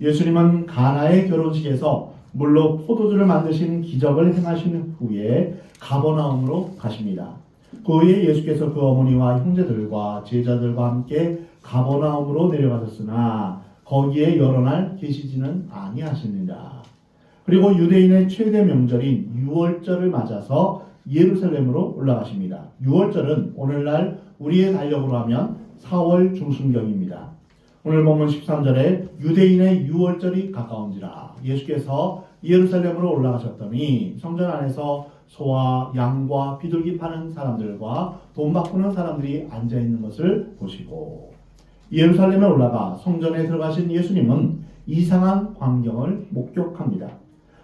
예수님은 가나의 결혼식에서 물로 포도주를 만드신 기적을 행하신 후에 가버나움으로 가십니다. 그 후에 예수께서 그 어머니와 형제들과 제자들과 함께 가버나움으로 내려가셨으나 거기에 여러 날 계시지는 아니하시느니라. 그리고 유대인의 최대 명절인 유월절을 맞아서 예루살렘으로 올라가십니다. 유월절은 오늘날 우리의 달력으로 하면 4월 중순경입니다. 오늘 본문 13절에 유대인의 유월절이 가까운지라 예수께서 예루살렘으로 올라가셨더니 성전 안에서 소와 양과 비둘기 파는 사람들과 돈 바꾸는 사람들이 앉아있는 것을 보시고 예루살렘에 올라가 성전에 들어가신 예수님은 이상한 광경을 목격합니다.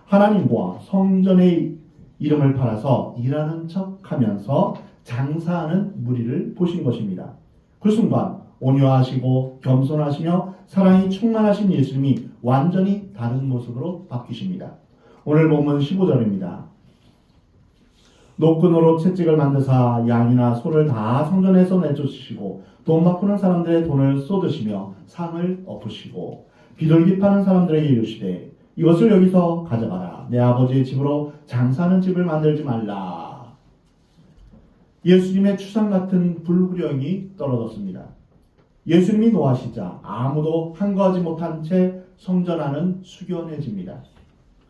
하나님과 성전의 이름을 팔아서 일하는 척하면서 장사하는 무리를 보신 것입니다. 그 순간 온유하시고 겸손하시며 사랑이 충만하신 예수님이 완전히 다른 모습으로 바뀌십니다. 오늘 본문 15절입니다. 노끈으로 채찍을 만드사 양이나 소를 다 성전에서 내쫓으시고 돈 바꾸는 사람들의 돈을 쏟으시며 상을 엎으시고 비둘기 파는 사람들에게 이르시되 이것을 여기서 가져가라. 내 아버지의 집으로 장사하는 집을 만들지 말라. 예수님의 추상 같은 불구령이 떨어졌습니다. 예수님이 노하시자 아무도 한거하지 못한 채 성전 안은 숙연해집니다.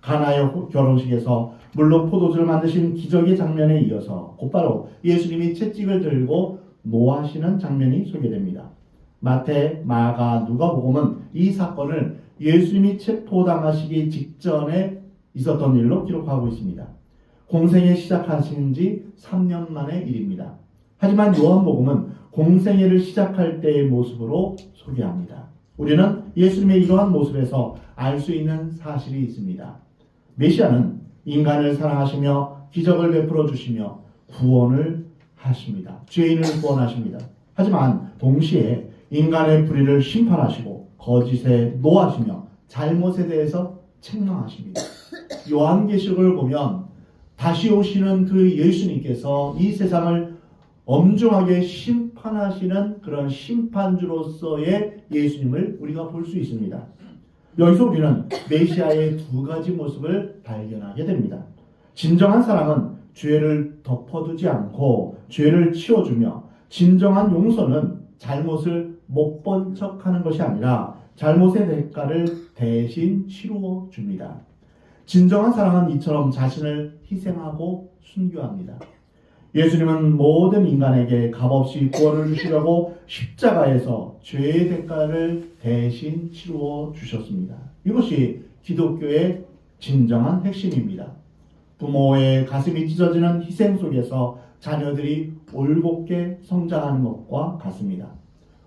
가나의 결혼식에서 물로 포도주를 만드신 기적의 장면에 이어서 곧바로 예수님이 채찍을 들고 노하시는 장면이 소개됩니다. 마태, 마가, 누가복음은 이 사건을 예수님이 체포당하시기 직전에 있었던 일로 기록하고 있습니다. 공생애 시작하신 지 3년 만의 일입니다. 하지만 요한복음은 공생애를 시작할 때의 모습으로 소개합니다. 우리는 예수님의 이러한 모습에서 알 수 있는 사실이 있습니다. 메시아는 인간을 사랑하시며 기적을 베풀어 주시며 구원을 하십니다. 죄인을 구원하십니다. 하지만 동시에 인간의 불의를 심판하시고 거짓에 노하시며 잘못에 대해서 책망하십니다. 요한계시록을 보면 다시 오시는 그 예수님께서 이 세상을 엄중하게 심판하시는 그런 심판주로서의 예수님을 우리가 볼 수 있습니다. 여기서 우리는 메시아의 두 가지 모습을 발견하게 됩니다. 진정한 사랑은 죄를 덮어두지 않고 죄를 치워주며, 진정한 용서는 잘못을 못 본 척하는 것이 아니라 잘못의 대가를 대신 치루어 줍니다. 진정한 사랑은 이처럼 자신을 희생하고 순교합니다. 예수님은 모든 인간에게 값없이 구원을 주시려고 십자가에서 죄의 대가를 대신 치루어 주셨습니다. 이것이 기독교의 진정한 핵심입니다. 부모의 가슴이 찢어지는 희생 속에서 자녀들이 올곧게 성장하는 것과 같습니다.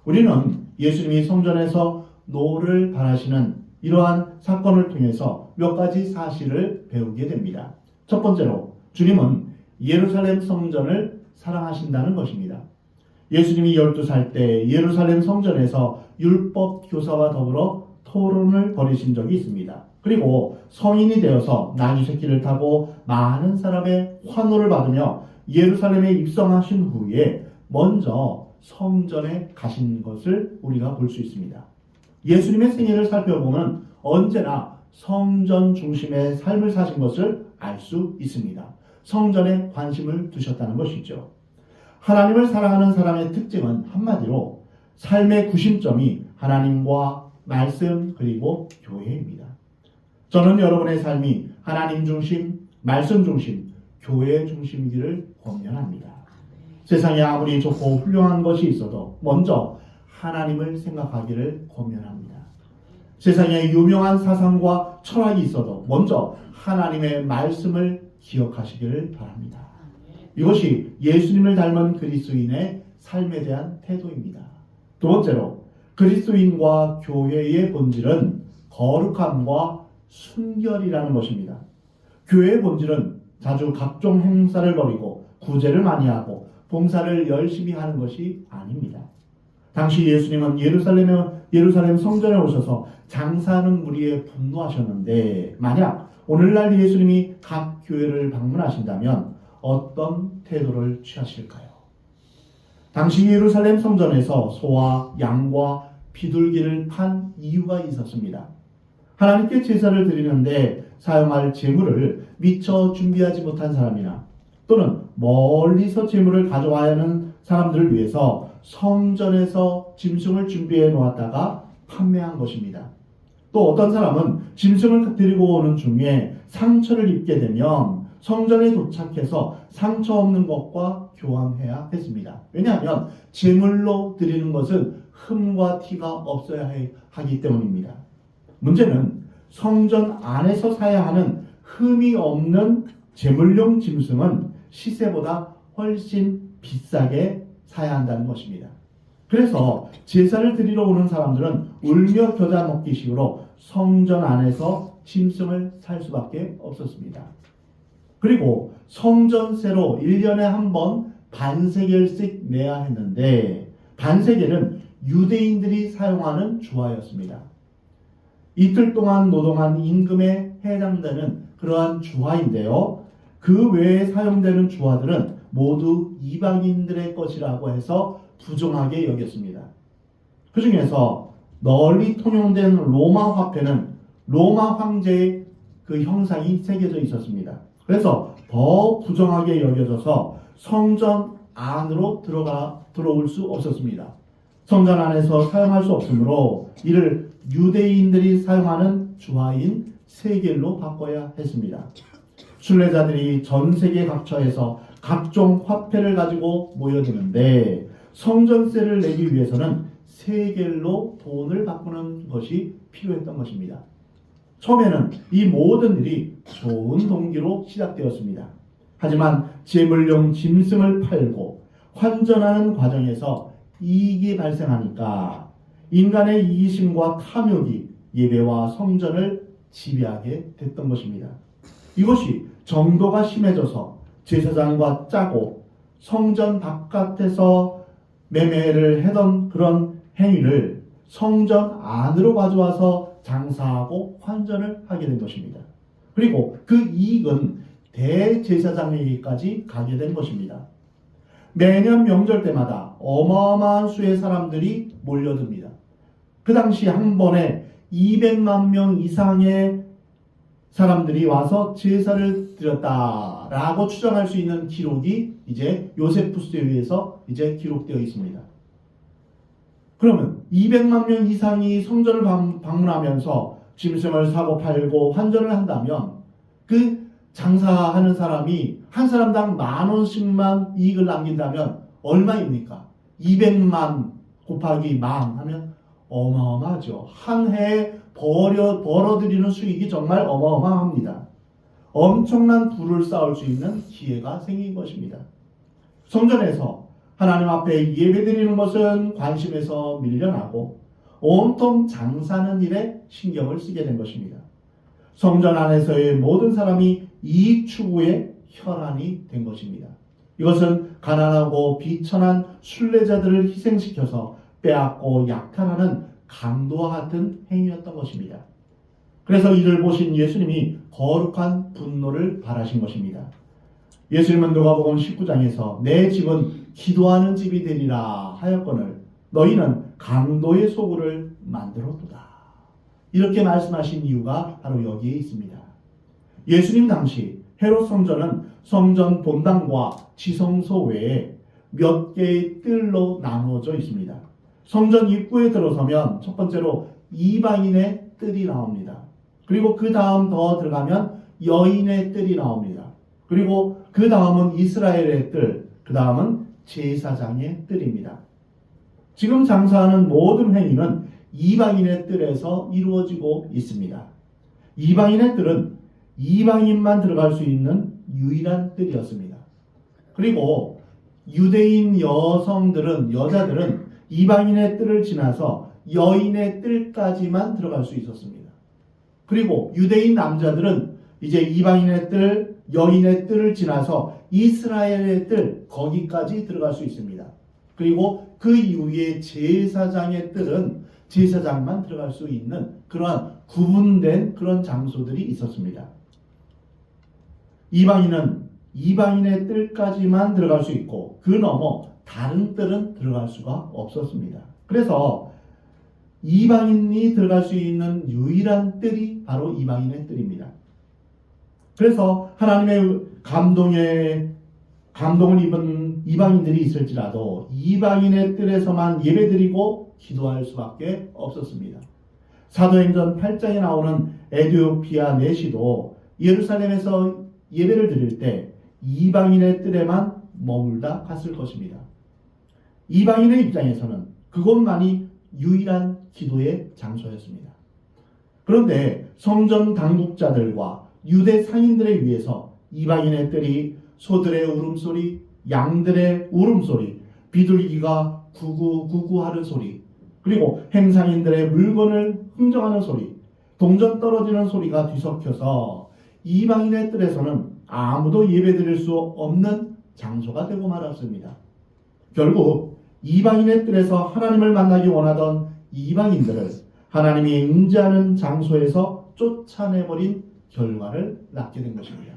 우리는 예수님이 성전에서 노를 바라시는 이러한 사건을 통해서 몇 가지 사실을 배우게 됩니다. 첫 번째로 주님은 예루살렘 성전을 사랑하신다는 것입니다. 예수님이 12살 때 예루살렘 성전에서 율법 교사와 더불어 토론을 벌이신 적이 있습니다. 그리고 성인이 되어서 나귀 새끼를 타고 많은 사람의 환호를 받으며 예루살렘에 입성하신 후에 먼저 성전에 가신 것을 우리가 볼 수 있습니다. 예수님의 생애를 살펴보면 언제나 성전 중심의 삶을 사신 것을 알 수 있습니다. 성전에 관심을 두셨다는 것이죠. 하나님을 사랑하는 사람의 특징은 한마디로 삶의 구심점이 하나님과 말씀 그리고 교회입니다. 저는 여러분의 삶이 하나님 중심, 말씀 중심, 교회 중심이기를 권면합니다. 세상에 아무리 좋고 훌륭한 것이 있어도 먼저 하나님을 생각하기를 권면합니다. 세상에 유명한 사상과 철학이 있어도 먼저 하나님의 말씀을 기억하시기를 바랍니다. 이것이 예수님을 닮은 그리스도인의 삶에 대한 태도입니다. 두 번째로 그리스도인과 교회의 본질은 거룩함과 순결이라는 것입니다. 교회의 본질은 자주 각종 행사를 벌이고 구제를 많이 하고 봉사를 열심히 하는 것이 아닙니다. 당시 예수님은 예루살렘 성전에 오셔서 장사하는 무리에 분노하셨는데 만약 오늘날 예수님이 각 교회를 방문하신다면 어떤 태도를 취하실까요? 당시 예루살렘 성전에서 소와 양과 비둘기를 판 이유가 있었습니다. 하나님께 제사를 드리는데 사용할 제물을 미처 준비하지 못한 사람이나 또는 멀리서 제물을 가져와야 하는 사람들을 위해서 성전에서 짐승을 준비해 놓았다가 판매한 것입니다. 또 어떤 사람은 짐승을 데리고 오는 중에 상처를 입게 되면 성전에 도착해서 상처 없는 것과 교환해야 했습니다. 왜냐하면 제물로 드리는 것은 흠과 티가 없어야 하기 때문입니다. 문제는 성전 안에서 사야 하는 흠이 없는 제물용 짐승은 시세보다 훨씬 비싸게 사야 한다는 것입니다. 그래서 제사를 드리러 오는 사람들은 울며 겨자 먹기식으로 성전 안에서 짐승을 살 수밖에 없었습니다. 그리고 성전세로 1년에 한 번 반세겔씩 내야 했는데 반세겔은 유대인들이 사용하는 주화였습니다. 이틀 동안 노동한 임금에 해당되는 그러한 주화인데요. 그 외에 사용되는 주화들은 모두 이방인들의 것이라고 해서 부정하게 여겼습니다. 그 중에서 널리 통용된 로마 화폐는 로마 황제의 그 형상이 새겨져 있었습니다. 그래서 더 부정하게 여겨져서 성전 안으로 들어올 수 없었습니다. 성전 안에서 사용할 수 없으므로 이를 유대인들이 사용하는 주화인 세겔로 바꿔야 했습니다. 순례자들이 전 세계 각처에서 각종 화폐를 가지고 모여드는데 성전세를 내기 위해서는 세겔로 돈을 바꾸는 것이 필요했던 것입니다. 처음에는 이 모든 일이 좋은 동기로 시작되었습니다. 하지만 제물용 짐승을 팔고 환전하는 과정에서 이익이 발생하니까 인간의 이기심과 탐욕이 예배와 성전을 지배하게 됐던 것입니다. 이것이 정도가 심해져서 제사장과 짜고 성전 바깥에서 매매를 하던 그런 행위를 성전 안으로 가져와서 장사하고 환전을 하게 된 것입니다. 그리고 그 이익은 대제사장에게까지 가게 된 것입니다. 매년 명절 때마다 어마어마한 수의 사람들이 몰려듭니다. 그 당시 한 번에 200만 명 이상의 사람들이 와서 제사를 드렸다라고 추정할 수 있는 기록이 이제 요세푸스에 의해서 이제 기록되어 있습니다. 그러면 200만 명 이상이 성전을 방문하면서 짐승을 사고 팔고 환전을 한다면 그 장사하는 사람이 한 사람당 10,000원씩만 이익을 남긴다면 얼마입니까? 200만 곱하기 10,000 하면 어마어마하죠. 한 해에 벌어들이는 수익이 정말 어마어마합니다. 엄청난 부를 쌓을 수 있는 기회가 생긴 것입니다. 성전에서 하나님 앞에 예배드리는 것은 관심에서 밀려나고 온통 장사하는 일에 신경을 쓰게 된 것입니다. 성전 안에서의 모든 사람이 이익 추구의 혈안이 된 것입니다. 이것은 가난하고 비천한 순례자들을 희생시켜서 빼앗고 약탈하는 강도와 같은 행위였던 것입니다. 그래서 이를 보신 예수님이 거룩한 분노를 발하신 것입니다. 예수님은 누가복음 19장에서 내 집은 기도하는 집이 되리라 하였거늘 너희는 강도의 소굴을 만들었도다. 이렇게 말씀하신 이유가 바로 여기에 있습니다. 예수님 당시 헤롯 성전은 성전 본당과 지성소 외에 몇 개의 뜰로 나누어져 있습니다. 성전 입구에 들어서면 첫 번째로 이방인의 뜰이 나옵니다. 그리고 그 다음 더 들어가면 여인의 뜰이 나옵니다. 그리고 그 다음은 이스라엘의 뜰, 그 다음은 제사장의 뜰입니다. 지금 장사하는 모든 행위는 이방인의 뜰에서 이루어지고 있습니다. 이방인의 뜰은 이방인만 들어갈 수 있는 유일한 뜰이었습니다. 그리고 유대인 여자들은 이방인의 뜰을 지나서 여인의 뜰까지만 들어갈 수 있었습니다. 그리고 유대인 남자들은 이제 이방인의 뜰, 여인의 뜰을 지나서 이스라엘의 뜰, 거기까지 들어갈 수 있습니다. 그리고 그 이후에 제사장의 뜰은 제사장만 들어갈 수 있는 그러한 구분된 그런 장소들이 있었습니다. 이방인은 이방인의 뜰까지만 들어갈 수 있고 그 너머 다른 뜰은 들어갈 수가 없었습니다. 그래서 이방인이 들어갈 수 있는 유일한 뜰이 바로 이방인의 뜰입니다. 그래서 하나님의 감동을 입은 이방인들이 있을지라도 이방인의 뜰에서만 예배드리고 기도할 수밖에 없었습니다. 사도행전 8장에 나오는 에티오피아 내시도 예루살렘에서 예배를 드릴 때 이방인의 뜰에만 머물다 갔을 것입니다. 이방인의 입장에서는 그곳만이 유일한 기도의 장소였습니다. 그런데 성전 당국자들과 유대 상인들에 의해서 이방인의 뜰이 소들의 울음소리, 양들의 울음소리, 비둘기가 구구구구 하는 소리, 그리고 행상인들의 물건을 흥정하는 소리, 동전 떨어지는 소리가 뒤섞여서 이방인의 뜰에서는 아무도 예배드릴 수 없는 장소가 되고 말았습니다. 결국 이방인의 뜰에서 하나님을 만나기 원하던 이방인들을 하나님이 임재하는 장소에서 쫓아내버린 결과를 낳게 된 것입니다.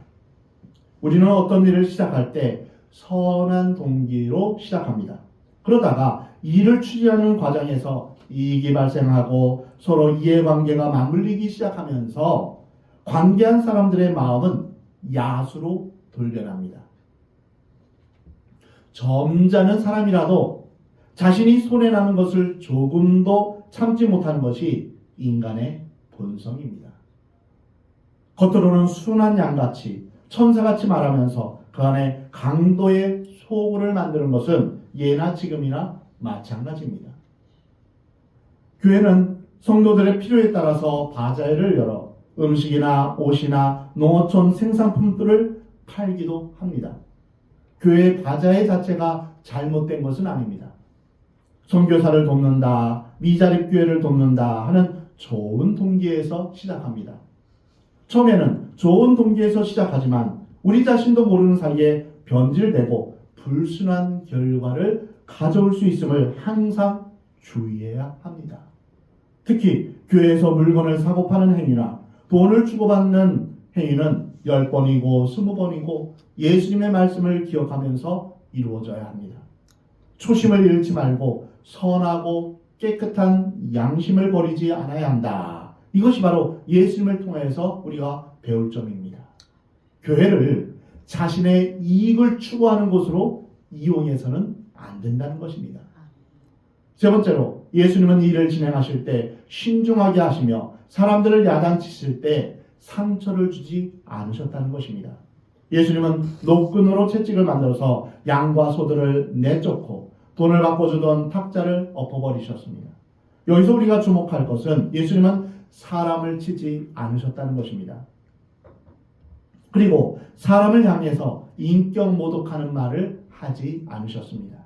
우리는 어떤 일을 시작할 때 선한 동기로 시작합니다. 그러다가 일을 추진하는 과정에서 이익이 발생하고 서로 이해관계가 맞물리기 시작하면서 관계한 사람들의 마음은 야수로 돌변합니다. 점잖은 사람이라도 자신이 손해나는 것을 조금도 참지 못하는 것이 인간의 본성입니다. 겉으로는 순한 양같이 천사같이 말하면서 그 안에 강도의 소굴을 만드는 것은 예나 지금이나 마찬가지입니다. 교회는 성도들의 필요에 따라서 바자회를 열어 음식이나 옷이나 농어촌 생산품들을 팔기도 합니다. 교회의 바자회 자체가 잘못된 것은 아닙니다. 선교사를 돕는다, 미자립교회를 돕는다 하는 좋은 동기에서 시작합니다. 처음에는 좋은 동기에서 시작하지만 우리 자신도 모르는 사이에 변질되고 불순한 결과를 가져올 수 있음을 항상 주의해야 합니다. 특히 교회에서 물건을 사고 파는 행위나 돈을 주고받는 행위는 10번이고 20번이고 예수님의 말씀을 기억하면서 이루어져야 합니다. 초심을 잃지 말고 선하고 깨끗한 양심을 버리지 않아야 한다. 이것이 바로 예수님을 통해서 우리가 배울 점입니다. 교회를 자신의 이익을 추구하는 곳으로 이용해서는 안 된다는 것입니다. 세 번째로 예수님은 일을 진행하실 때 신중하게 하시며 사람들을 야단치실 때 상처를 주지 않으셨다는 것입니다. 예수님은 노끈으로 채찍을 만들어서 양과 소들을 내쫓고 돈을 바꿔주던 탁자를 엎어버리셨습니다. 여기서 우리가 주목할 것은 예수님은 사람을 치지 않으셨다는 것입니다. 그리고 사람을 향해서 인격 모독하는 말을 하지 않으셨습니다.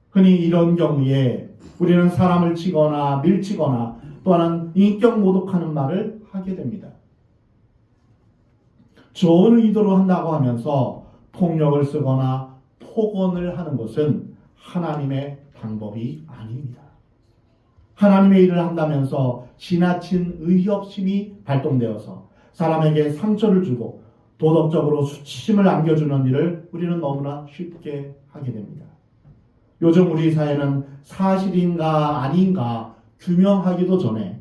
흔히 이런 경우에 우리는 사람을 치거나 밀치거나 또는 인격 모독하는 말을 하게 됩니다. 좋은 의도로 한다고 하면서 폭력을 쓰거나 폭언을 하는 것은 하나님의 방법이 아닙니다. 하나님의 일을 한다면서 지나친 의협심이 발동되어서 사람에게 상처를 주고 도덕적으로 수치심을 안겨주는 일을 우리는 너무나 쉽게 하게 됩니다. 요즘 우리 사회는 사실인가 아닌가 규명하기도 전에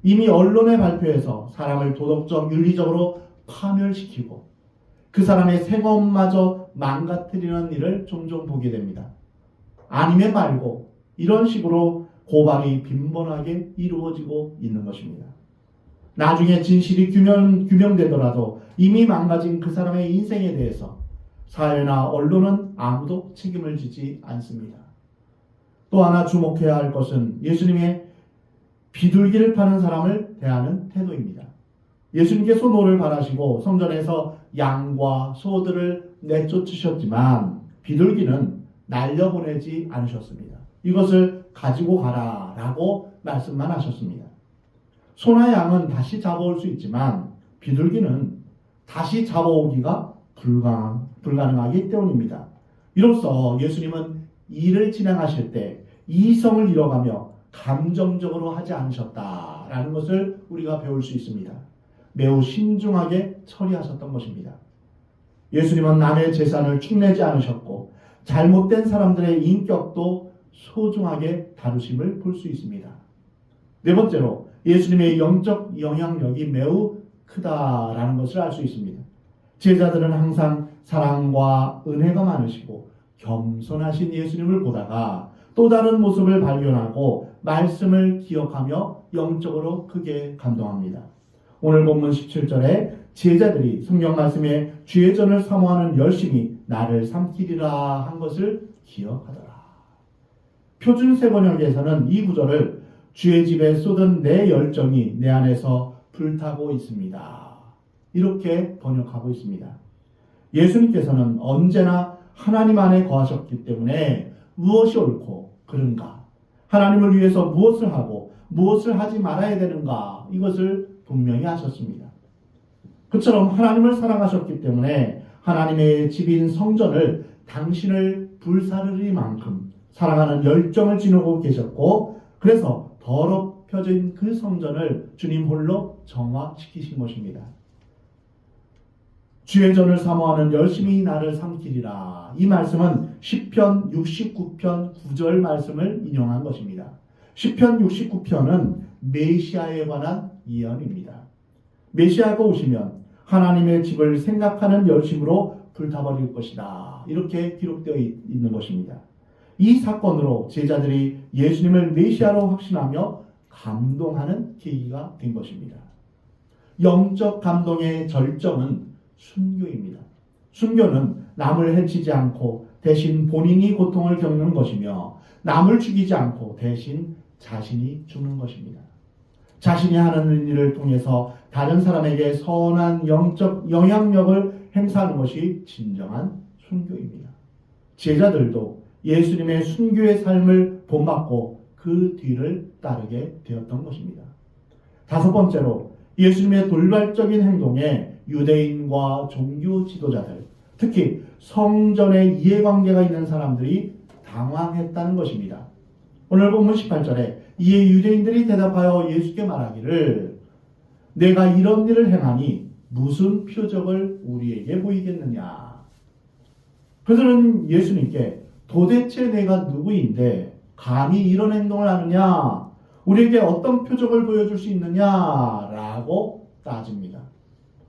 이미 언론의 발표에서 사람을 도덕적, 윤리적으로 파멸시키고 그 사람의 생업마저 망가뜨리는 일을 종종 보게 됩니다. 아니면 말고 이런 식으로 고발이 빈번하게 이루어지고 있는 것입니다. 나중에 진실이 규명되더라도 이미 망가진 그 사람의 인생에 대해서 사회나 언론은 아무도 책임을 지지 않습니다. 또 하나 주목해야 할 것은 예수님의 비둘기를 파는 사람을 대하는 태도입니다. 예수님께서 노를 바라시고 성전에서 양과 소들을 내쫓으셨지만 비둘기는 날려보내지 않으셨습니다. 이것을 가지고 가라라고 말씀만 하셨습니다. 소나 양은 다시 잡아올 수 있지만 비둘기는 다시 잡아오기가 불가능하기 때문입니다. 이로써 예수님은 일을 진행하실 때 이성을 잃어가며 감정적으로 하지 않으셨다라는 것을 우리가 배울 수 있습니다. 매우 신중하게 처리하셨던 것입니다. 예수님은 남의 재산을 축내지 않으셨고 잘못된 사람들의 인격도 소중하게 다루심을 볼 수 있습니다. 네 번째로 예수님의 영적 영향력이 매우 크다라는 것을 알 수 있습니다. 제자들은 항상 사랑과 은혜가 많으시고 겸손하신 예수님을 보다가 또 다른 모습을 발견하고 말씀을 기억하며 영적으로 크게 감동합니다. 오늘 본문 17절에 제자들이 성경 말씀에 주의 전을 사모하는 열심히 나를 삼키리라 한 것을 기억하더라. 표준 세번역에서는 이 구절을 주의 집에 쏟은 내 열정이 내 안에서 불타고 있습니다. 이렇게 번역하고 있습니다. 예수님께서는 언제나 하나님 안에 거하셨기 때문에 무엇이 옳고 그른가, 하나님을 위해서 무엇을 하고 무엇을 하지 말아야 되는가, 이것을 분명히 하셨습니다. 그처럼 하나님을 사랑하셨기 때문에 하나님의 집인 성전을 당신을 불사르리만큼 사랑하는 열정을 지니고 계셨고, 그래서 더럽혀진 그 성전을 주님 홀로 정화시키신 것입니다. 주의 전을 사모하는 열심히 나를 삼키리라. 이 말씀은 시편 69편 9절 말씀을 인용한 것입니다. 시편 69편은 메시아에 관한 예언입니다. 메시아가 오시면 하나님의 집을 생각하는 열심으로 불타버릴 것이다. 이렇게 기록되어 있는 것입니다. 이 사건으로 제자들이 예수님을 메시아로 확신하며 감동하는 계기가 된 것입니다. 영적 감동의 절정은 순교입니다. 순교는 남을 해치지 않고 대신 본인이 고통을 겪는 것이며, 남을 죽이지 않고 대신 자신이 죽는 것입니다. 자신이 하는 일을 통해서 다른 사람에게 선한 영적 영향력을 행사하는 것이 진정한 순교입니다. 제자들도 예수님의 순교의 삶을 본받고 그 뒤를 따르게 되었던 것입니다. 다섯 번째로 예수님의 돌발적인 행동에 유대인과 종교 지도자들, 특히 성전에 이해관계가 있는 사람들이 당황했다는 것입니다. 오늘 본문 18절에 이에 유대인들이 대답하여 예수께 말하기를 내가 이런 일을 행하니 무슨 표적을 우리에게 보이겠느냐. 그들은 예수님께 도대체 내가 누구인데 감히 이런 행동을 하느냐, 우리에게 어떤 표적을 보여줄 수 있느냐라고 따집니다.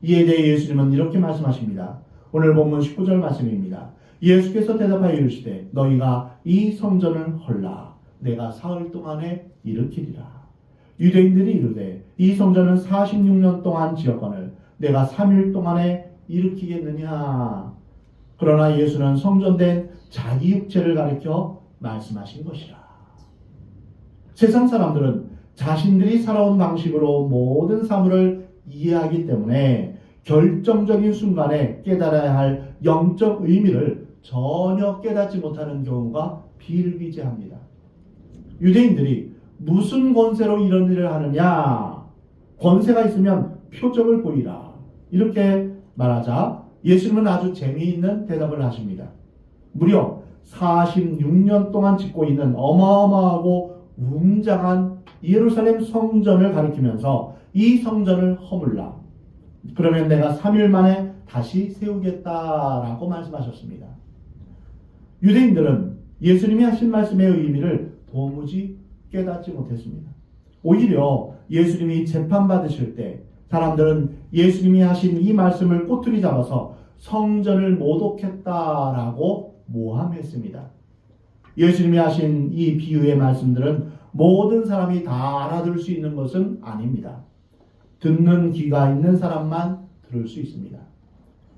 이에 대해 예수님은 이렇게 말씀하십니다. 오늘 본문 19절 말씀입니다. 예수께서 대답하여 이르시되 너희가 이 성전을 헐라 내가 사흘 동안에 일으키리라. 유대인들이 이르되 이 성전은 46년 동안 지었거늘 내가 3일 동안에 일으키겠느냐. 그러나 예수는 성전된 자기 육체를 가리켜 말씀하신 것이라. 세상 사람들은 자신들이 살아온 방식으로 모든 사물을 이해하기 때문에 결정적인 순간에 깨달아야 할 영적 의미를 전혀 깨닫지 못하는 경우가 비일비재합니다. 유대인들이 무슨 권세로 이런 일을 하느냐, 권세가 있으면 표적을 보이라, 이렇게 말하자 예수님은 아주 재미있는 대답을 하십니다. 무려 46년 동안 짓고 있는 어마어마하고 웅장한 예루살렘 성전을 가리키면서 이 성전을 허물라, 그러면 내가 3일 만에 다시 세우겠다라고 말씀하셨습니다. 유대인들은 예수님이 하신 말씀의 의미를 도무지 깨닫지 못했습니다. 오히려 예수님이 재판받으실 때 사람들은 예수님이 하신 이 말씀을 꼬투리 잡아서 성전을 모독했다라고 모함했습니다. 예수님이 하신 이 비유의 말씀들은 모든 사람이 다 알아들을 수 있는 것은 아닙니다. 듣는 귀가 있는 사람만 들을 수 있습니다.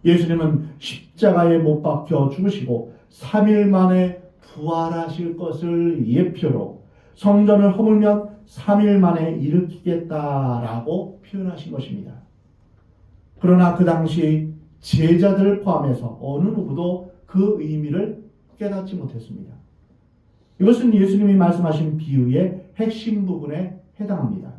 예수님은 십자가에 못 박혀 죽으시고 3일 만에 부활하실 것을 예표로 성전을 허물면 3일 만에 일으키겠다라고 표현하신 것입니다. 그러나 그 당시 제자들을 포함해서 어느 누구도 그 의미를 깨닫지 못했습니다. 이것은 예수님이 말씀하신 비유의 핵심 부분에 해당합니다.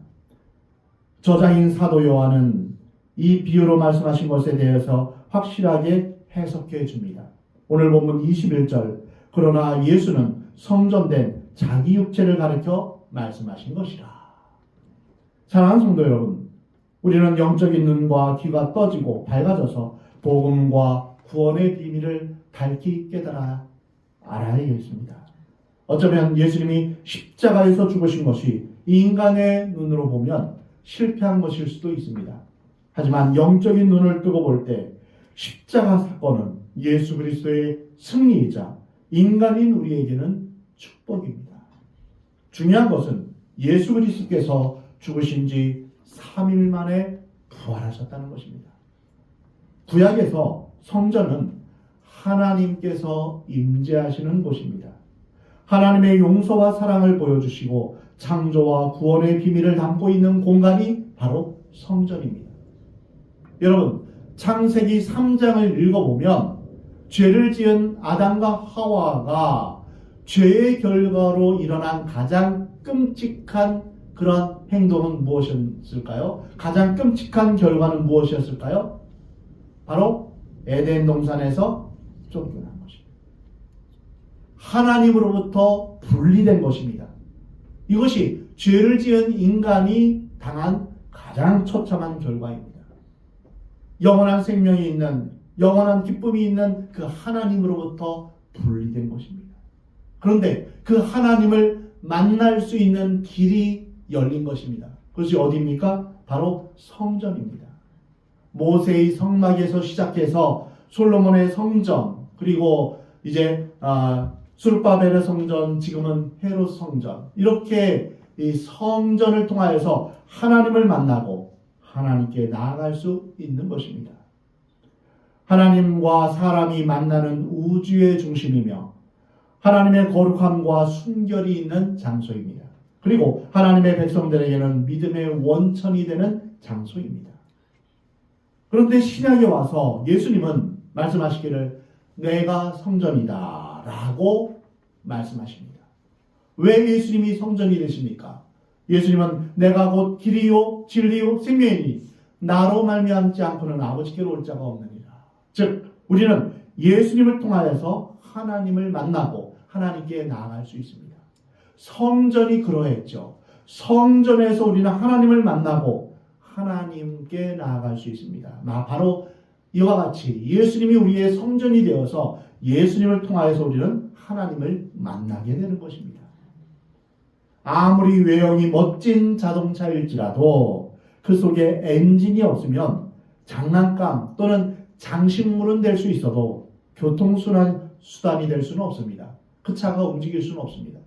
저자인 사도 요한은 이 비유로 말씀하신 것에 대해서 확실하게 해석해 줍니다. 오늘 본문 21절, 그러나 예수는 성전된 자기 육체를 가리켜 말씀하신 것이라. 사랑하는 성도 여러분, 우리는 영적인 눈과 귀가 떠지고 밝아져서 복음과 구원의 비밀을 밝히 깨달아 알아야겠습니다. 어쩌면 예수님이 십자가에서 죽으신 것이 인간의 눈으로 보면 실패한 것일 수도 있습니다. 하지만 영적인 눈을 뜨고 볼 때 십자가 사건은 예수 그리스도의 승리이자 인간인 우리에게는 축복입니다. 중요한 것은 예수 그리스도께서 죽으신 지 3일 만에 부활하셨다는 것입니다. 구약에서 성전은 하나님께서 임재하시는 곳입니다. 하나님의 용서와 사랑을 보여주시고 창조와 구원의 비밀을 담고 있는 공간이 바로 성전입니다. 여러분, 창세기 3장을 읽어보면 죄를 지은 아담과 하와가 죄의 결과로 일어난 가장 끔찍한 그런 행동은 무엇이었을까요? 가장 끔찍한 결과는 무엇이었을까요? 바로 에덴 동산에서 쫓겨난 것입니다. 하나님으로부터 분리된 것입니다. 이것이 죄를 지은 인간이 당한 가장 처참한 결과입니다. 영원한 생명이 있는, 영원한 기쁨이 있는 그 하나님으로부터 분리된 것입니다. 그런데 그 하나님을 만날 수 있는 길이 열린 것입니다. 그것이 어디입니까? 바로 성전입니다. 모세의 성막에서 시작해서 솔로몬의 성전, 그리고 이제 수르바벨의 성전, 지금은 헤롯 성전, 이렇게 이 성전을 통하여서 하나님을 만나고 하나님께 나아갈 수 있는 것입니다. 하나님과 사람이 만나는 우주의 중심이며 하나님의 거룩함과 순결이 있는 장소입니다. 그리고 하나님의 백성들에게는 믿음의 원천이 되는 장소입니다. 그런데 신약에 와서 예수님은 말씀하시기를 내가 성전이다 라고 말씀하십니다. 왜 예수님이 성전이 되십니까? 예수님은 내가 곧 길이요 진리요 생명이니 나로 말미암지 않고는 아버지께로 올 자가 없느니라. 즉 우리는 예수님을 통하여서 하나님을 만나고 하나님께 나아갈 수 있습니다. 성전이 그러했죠. 성전에서 우리는 하나님을 만나고 하나님께 나아갈 수 있습니다. 바로 이와 같이 예수님이 우리의 성전이 되어서 예수님을 통하여서 우리는 하나님을 만나게 되는 것입니다. 아무리 외형이 멋진 자동차일지라도 그 속에 엔진이 없으면 장난감 또는 장식물은 될 수 있어도 교통수단이 될 수는 없습니다. 그 차가 움직일 수는 없습니다.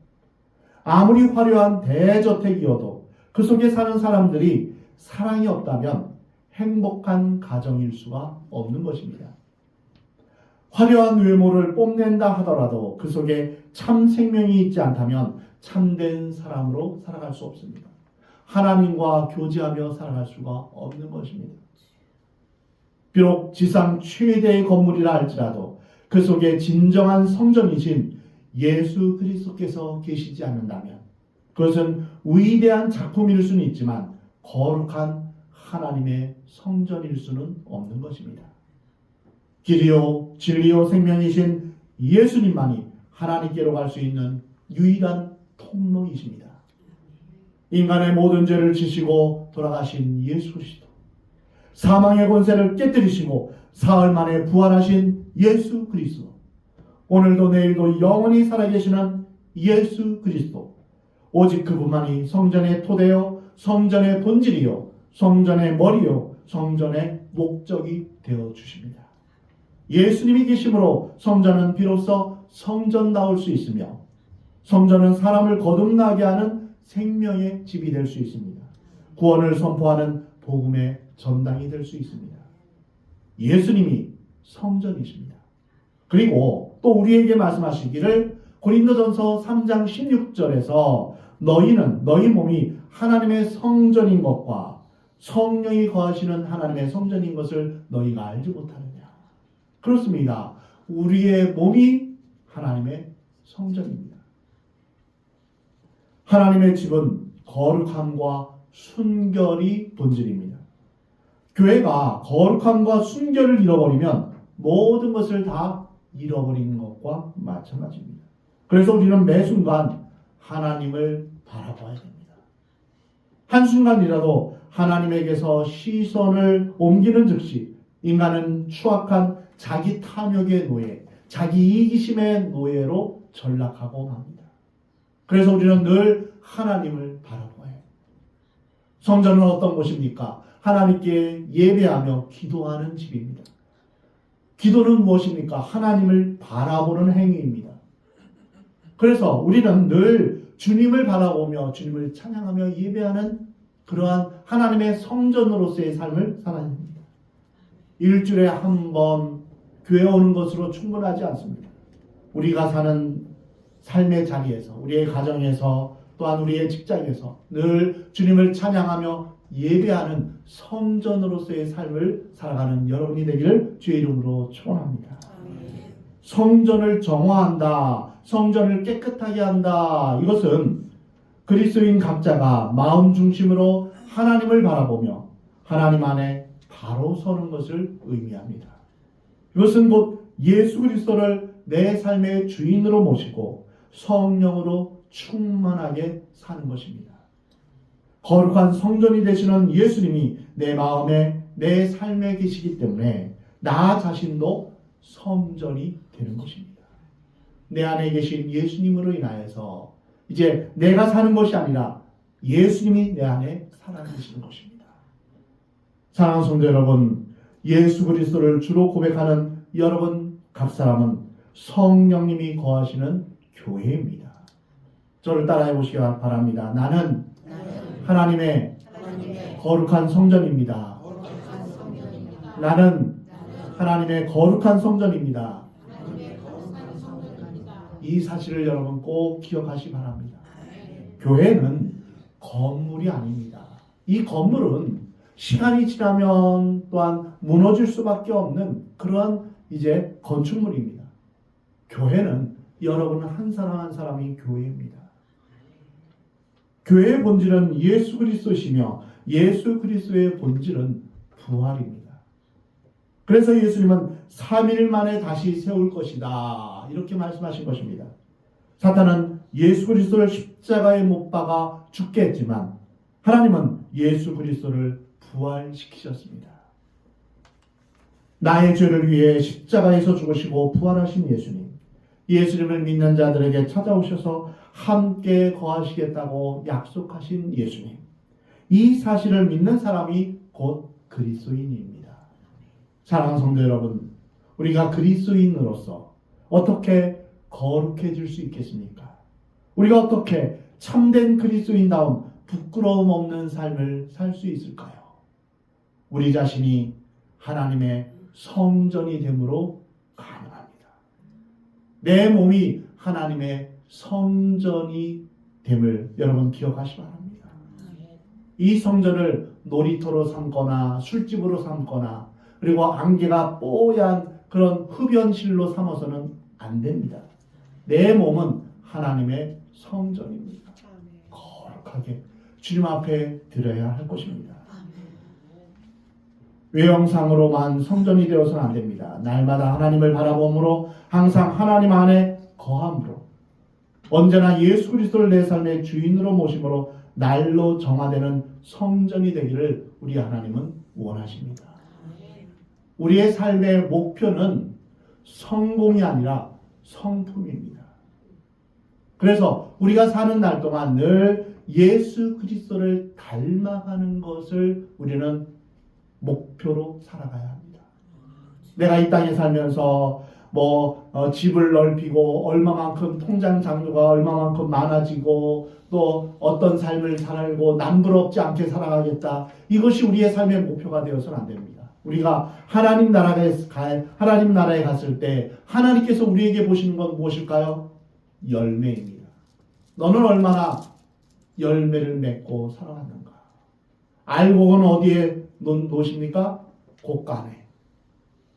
아무리 화려한 대저택이어도 그 속에 사는 사람들이 사랑이 없다면 행복한 가정일 수가 없는 것입니다. 화려한 외모를 뽐낸다 하더라도 그 속에 참 생명이 있지 않다면 참된 사람으로 살아갈 수 없습니다. 하나님과 교제하며 살아갈 수가 없는 것입니다. 비록 지상 최대의 건물이라 할지라도 그 속에 진정한 성전이신 예수 그리스도께서 계시지 않는다면 그것은 위대한 작품일 수는 있지만 거룩한 하나님의 성전일 수는 없는 것입니다. 길이요 진리요 생명이신 예수님만이 하나님께로 갈 수 있는 유일한 통로이십니다. 인간의 모든 죄를 지시고 돌아가신 예수 그리스도, 사망의 권세를 깨뜨리시고 사흘 만에 부활하신 예수 그리스도, 오늘도 내일도 영원히 살아계시는 예수 그리스도, 오직 그분만이 성전의 토대요 성전의 본질이요 성전의 머리요 성전의 목적이 되어 주십니다. 예수님이 계심으로 성전은 비로소 성전다울 수 있으며 성전은 사람을 거듭나게 하는 생명의 집이 될 수 있습니다. 구원을 선포하는 복음의 전당이 될 수 있습니다. 예수님이 성전이십니다. 그리고 또 우리에게 말씀하시기를 고린도전서 3장 16절에서 너희는 너희 몸이 하나님의 성전인 것과 성령이 거하시는 하나님의 성전인 것을 너희가 알지 못하느냐. 그렇습니다. 우리의 몸이 하나님의 성전입니다. 하나님의 집은 거룩함과 순결이 본질입니다. 교회가 거룩함과 순결을 잃어버리면 모든 것을 다 잃어버리는 것과 마찬가지입니다. 그래서 우리는 매 순간 하나님을 바라봐야 됩니다. 한순간이라도 하나님에게서 시선을 옮기는 즉시 인간은 추악한 자기 탐욕의 노예, 자기 이기심의 노예로 전락하고 맙니다. 그래서 우리는 늘 하나님을 바라봐야 합니다. 성전은 어떤 곳입니까? 하나님께 예배하며 기도하는 집입니다. 기도는 무엇입니까? 하나님을 바라보는 행위입니다. 그래서 우리는 늘 주님을 바라보며 주님을 찬양하며 예배하는 그러한 하나님의 성전으로서의 삶을 살아야 합니다. 일주일에 한 번 교회 오는 것으로 충분하지 않습니다. 우리가 사는 삶의 자리에서, 우리의 가정에서, 또한 우리의 직장에서 늘 주님을 찬양하며 예배하는 성전으로서의 삶을 살아가는 여러분이 되기를 주의 이름으로 축원합니다. 성전을 정화한다, 성전을 깨끗하게 한다. 이것은 그리스도인 각자가 마음 중심으로 하나님을 바라보며 하나님 안에 바로 서는 것을 의미합니다. 이것은 곧 예수 그리스도를 내 삶의 주인으로 모시고 성령으로 충만하게 사는 것입니다. 거룩한 성전이 되시는 예수님이 내 마음에, 내 삶에 계시기 때문에 나 자신도 성전이 되는 것입니다. 내 안에 계신 예수님으로 인하여서 이제 내가 사는 것이 아니라 예수님이 내 안에 살아계시는 것입니다. 사랑하는 성도 여러분, 예수 그리스도를 주로 고백하는 여러분 각 사람은 성령님이 거하시는 교회입니다. 저를 따라해 보시기 바랍니다. 나는 하나님의 거룩한 성전입니다. 나는 하나님의 거룩한 성전입니다. 이 사실을 여러분 꼭 기억하시기 바랍니다. 교회는 건물이 아닙니다. 이 건물은 시간이 지나면 또한 무너질 수밖에 없는 그러한 이제 건축물입니다. 교회는 여러분 한 사람 한 사람이 교회입니다. 교회의 본질은 예수 그리스도시며 예수 그리스도의 본질은 부활입니다. 그래서 예수님은 3일 만에 다시 세울 것이다, 이렇게 말씀하신 것입니다. 사탄은 예수 그리스도를 십자가에 못 박아 죽게 했지만 하나님은 예수 그리스도를 부활시키셨습니다. 나의 죄를 위해 십자가에서 죽으시고 부활하신 예수님, 예수님을 믿는 자들에게 찾아오셔서 함께 거하시겠다고 약속하신 예수님, 이 사실을 믿는 사람이 곧 그리스도인입니다. 사랑하는 성도 여러분, 우리가 그리스도인으로서 어떻게 거룩해질 수 있겠습니까? 우리가 어떻게 참된 그리스도인다운 부끄러움 없는 삶을 살 수 있을까요? 우리 자신이 하나님의 성전이 됨으로 가능합니다. 내 몸이 하나님의 성전이 됨을 여러분 기억하시기 바랍니다. 이 성전을 놀이터로 삼거나 술집으로 삼거나 그리고 안개가 뽀얀 그런 흡연실로 삼아서는 안 됩니다. 내 몸은 하나님의 성전입니다. 거룩하게 주님 앞에 드려야 할 것입니다. 외형상으로만 성전이 되어서는 안 됩니다. 날마다 하나님을 바라봄으로 항상 하나님 안에 거함으로 언제나 예수 그리스도를 내 삶의 주인으로 모심으로 날로 정화되는 성전이 되기를 우리 하나님은 원하십니다. 우리의 삶의 목표는 성공이 아니라 성품입니다. 그래서 우리가 사는 날 동안 늘 예수 그리스도를 닮아가는 것을 우리는 목표로 살아가야 합니다. 내가 이 땅에 살면서 집을 넓히고 얼마만큼 통장 잔고가 얼마만큼 많아지고 또 어떤 삶을 살고 남부럽지 않게 살아가겠다. 이것이 우리의 삶의 목표가 되어서는 안 됩니다. 우리가 하나님 나라에 갔을 때 하나님께서 우리에게 보시는 건 무엇일까요? 열매입니다. 너는 얼마나 열매를 맺고 살아갔는가? 알곡은 어디에 놓으십니까? 곳간에.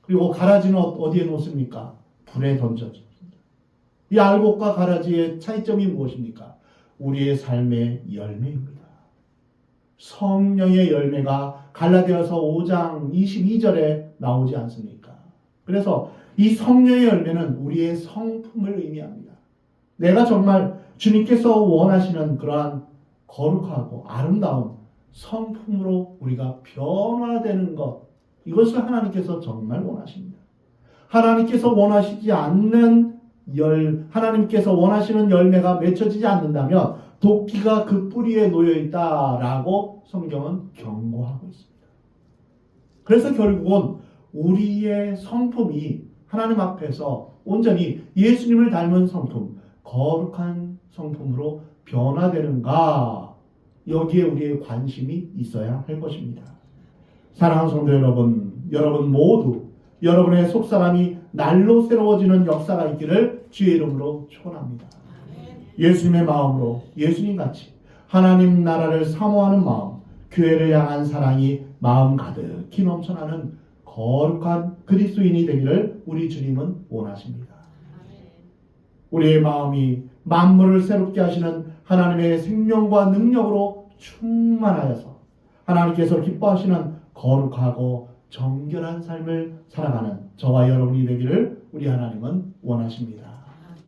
그리고 가라지는 어디에 놓습니까? 불에 던져집니다. 이 알곡과 가라지의 차이점이 무엇입니까? 우리의 삶의 열매입니다. 성령의 열매가 갈라디아서 5장 22절에 나오지 않습니까? 그래서 이 성령의 열매는 우리의 성품을 의미합니다. 내가 정말 주님께서 원하시는 그러한 거룩하고 아름다운 성품으로 우리가 변화되는 것, 이것을 하나님께서 정말 원하십니다. 하나님께서 원하시지 않는 하나님께서 원하시는 열매가 맺혀지지 않는다면 도끼가 그 뿌리에 놓여 있다라고 성경은 경고하고 있습니다. 그래서 결국은 우리의 성품이 하나님 앞에서 온전히 예수님을 닮은 성품, 거룩한 성품으로 변화되는가, 여기에 우리의 관심이 있어야 할 것입니다. 사랑하는 성도 여러분 모두 여러분의 속사람이 날로 새로워지는 역사가 있기를 주의 이름으로 축원합니다. 예수님의 마음으로 예수님같이 하나님 나라를 사모하는 마음, 교회를 향한 사랑이 마음 가득히 넘쳐나는 거룩한 그리스도인이 되기를 우리 주님은 원하십니다. 우리의 마음이 만물을 새롭게 하시는 하나님의 생명과 능력으로 충만하여서 하나님께서 기뻐하시는 거룩하고 정결한 삶을 살아가는 저와 여러분이 되기를 우리 하나님은 원하십니다.